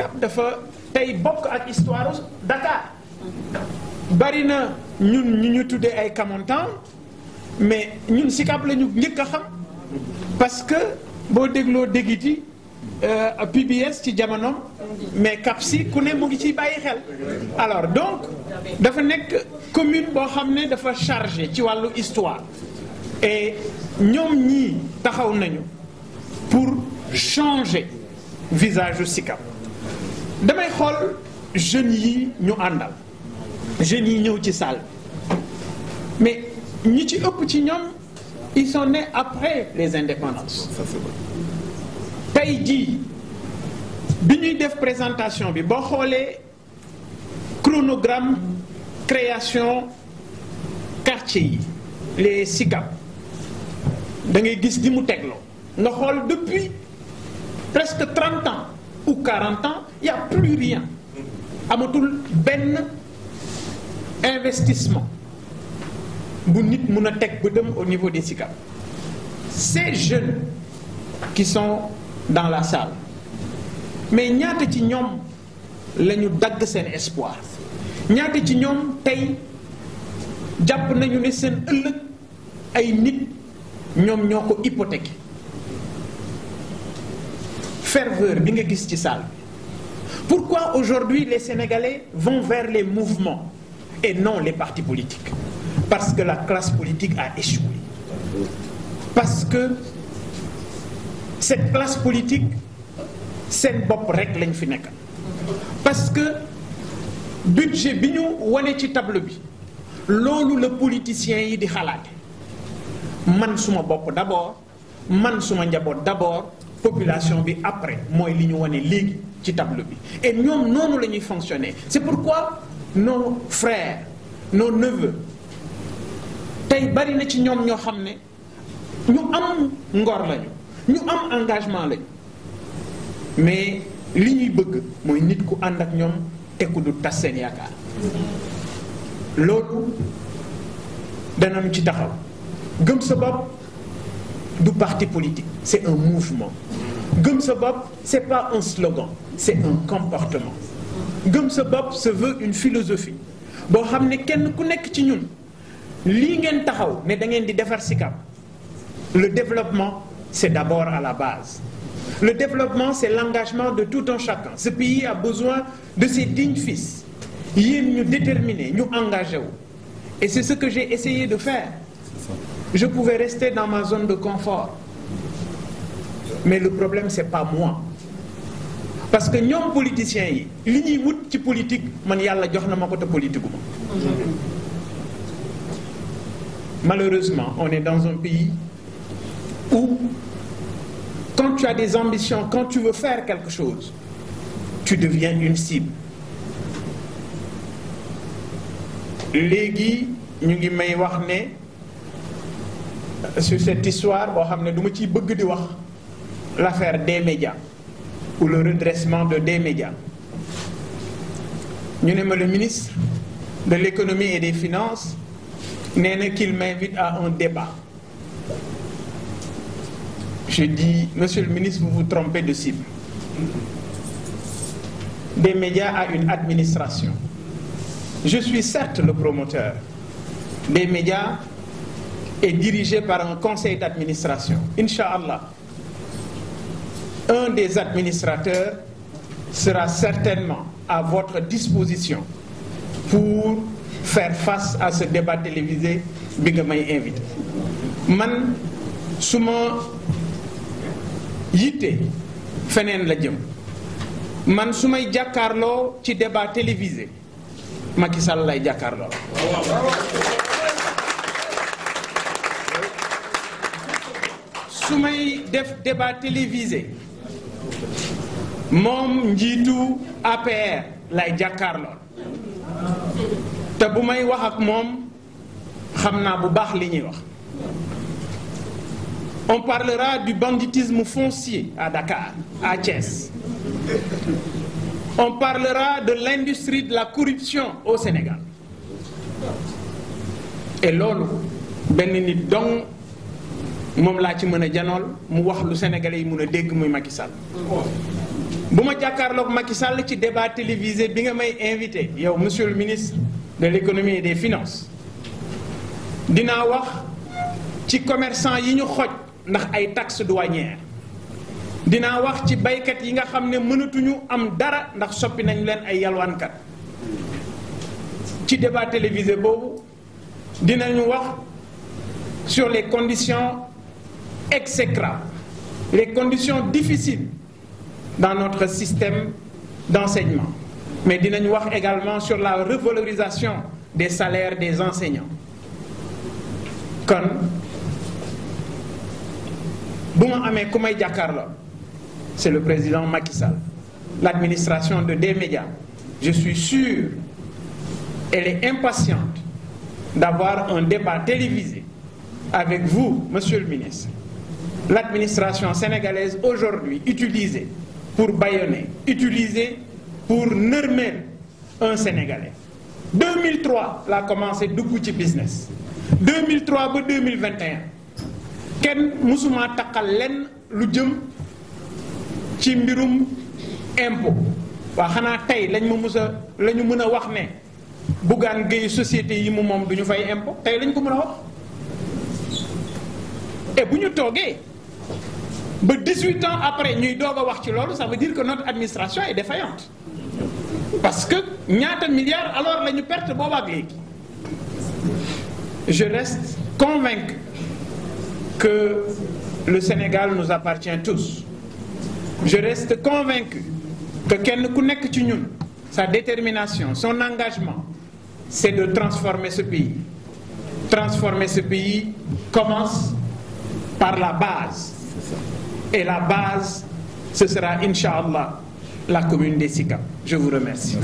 Sicap dafa tey bokk ak histoire Dakar bari na ñun ñu tuddee ay Kamontan mais ñun Sicap la ñu njëkk a xam parce que boo dégloo déggiti PBS ci jamonoom mais Cap-Si ku ne mu ngi ciy bàyyi xel alors donc dafa nekk commune boo xam ne dafa chargé ci wàllu histoire et ñoom ñii taxaw nañu pour changer visage u Sicap damay xool jeunes yi ñu àndal jeunes yi ñëw ci salle mais ñi ci ëpp ci ñoom ils sont nés après les indépendances tey jii bi ñuy def présentation bi boo xoolee chronogramme création quartier yi les Sicap da ngay gis di mu tegloo nga xool depuis presque 30 ans ou 40 ans il y a plus rien amatul benn investissement bu nit mun a teg bëtam au niveau des Sicap ces jeunes qui sont dans la salle mais ñaata ci ñoom la ñu dagg seen espoir ñaata ci ñoom tey jàpp nañu ne seen ëllëg ay nit ñoom ñoo ko hypothéqué ferveur bi nga gis ci salle bi pourquoi aujourd'hui les Sénégalais vont vers les mouvements et non les partis politiques parce que la classe politique a échoué parce que cette classe politique seen bopp rek lañ fi nekkal parce que budget bi ñu wane ci tableau bi loolu la politiciens yi di xalaate man suma bopp d'abord man suma njaboot d'abord population bi après mooy li ñu wane léegi ci tableau bi et ñoom noonu la ñuy fonctionner c'est pourquoi nos frères nos neveux tey bari na ci ñoom ñoo xam ne ñu am ngor lañu ñu am engagement lañu mais li ñuy bëgg mooy nit ku ànd ak ñoom te ku du tas seen yaakaar loolu danañu ci taxaw gëm sa bopp du parti politique c'est un mouvement gëm sa bopp c'est pas un slogan c'est un comportement gëm sa bopp se veut une philosophie boo xam ne kenn ku nekk ci ñun lii ngeen taxaw ne da ngeen di defar Sicap le développement c'est d'abord à la base le développement c'est l'engagement de tout un chacun ce pays a besoin de ses dignes fils yéen ñu déterminer ñu engagé wu et c'est ce que j'ai essayé de faire je pouvais rester dans ma zone de confort mais le problème c'est pas moi parce que ñoom politiciens yi li ñuy wut ci politique man yàlla jox na ma ko te politique gu ma malheureusement on est dans un pays où quand tu as des ambitions quand tu veux faire quelque chose tu deviens une cible léegi ñu ngi may wax ne sur cette histoire boo xam ne du ma ciy bëgg di wax l'affaire des médias ou le redressement de des médias ñu ne ma le ministre de l'économie et des finances nee na qu'il m'invite à un débat je dis monsieur le ministre vous vous trompez de cible des médias à une administration je suis certes le promoteur des médias et dirigé par un conseil d'administration Inch'Allah un des administrateurs sera certainement à votre disposition pour faire face à ce débat télévisé bi nga may invité man su ma yitte feneen la jëm man su may jàkkaarloo ci débat télévisé Macky Sall lay jàkkaarloo su may def débat télévisé moom njiitu APR lay jàkkaarloo te bu may wax ak moom xam naa bu baax li ñuy wax on parlera du banditisme foncier à Dakar à Thiès on parlera de l'industrie de la corruption au Sénégal et loolu benn nit dong moom laa ci mën a janool mu wax lu Sénégalais yi mën a dégg muy Macky Sall bu ma jàkkaarloog Macky Sall ci débat télévisé bi nga may invité yow monsieur le ministre de l'économie et des finances dinaa wax ci commerçant yi ñu xoj ndax ay taxes douanières dinaa wax ci baykat yi nga xam ne mënatuñu am dara ndax soppi nañu leen ay yalwaankat ci débat télévisé boobu dinañu wax sur les conditions exécrables, les conditions difficiles dans notre système d'enseignement. Mais dinañu wax également sur la revalorisation des salaires des enseignants. Kon bu ma amee ku may jàkkaarloo c'est le président Macky Sall, l'administration des médias. Je suis sûr, elle est impatiente d'avoir un débat télévisé avec vous, monsieur le ministre. L'administration sénégalaise aujourd'hui utilisée pour bâillonner, utilisée pour nërmeel un Sénégalais. 2003 la commencé dugg ci business 2003 ba 2021 kenn musuma taqal lenn lu jëm ci mbirum impôt waa xanaa tey la ñu mën a wax ne Bougane Gueye société yi mu moom du ñu fay impôt tey lañ ko mën a wax et bu ñu toogee ba 18 ans après ñuy doog a wax ci loolu ça veut dire que notre administration est défaillante parce que ñaata milliards alors la ñu perte boobaak léegi. Je reste convaincu que le Sénégal nous appartient tous. Je reste convaincu que kenn ku nekk ci ñun sa détermination, son engagement, c'est de transformer ce pays. Transformer ce pays commence par la base. Et la base, ce sera, Inch'Allah, la commune des Sicap. Je vous remercie.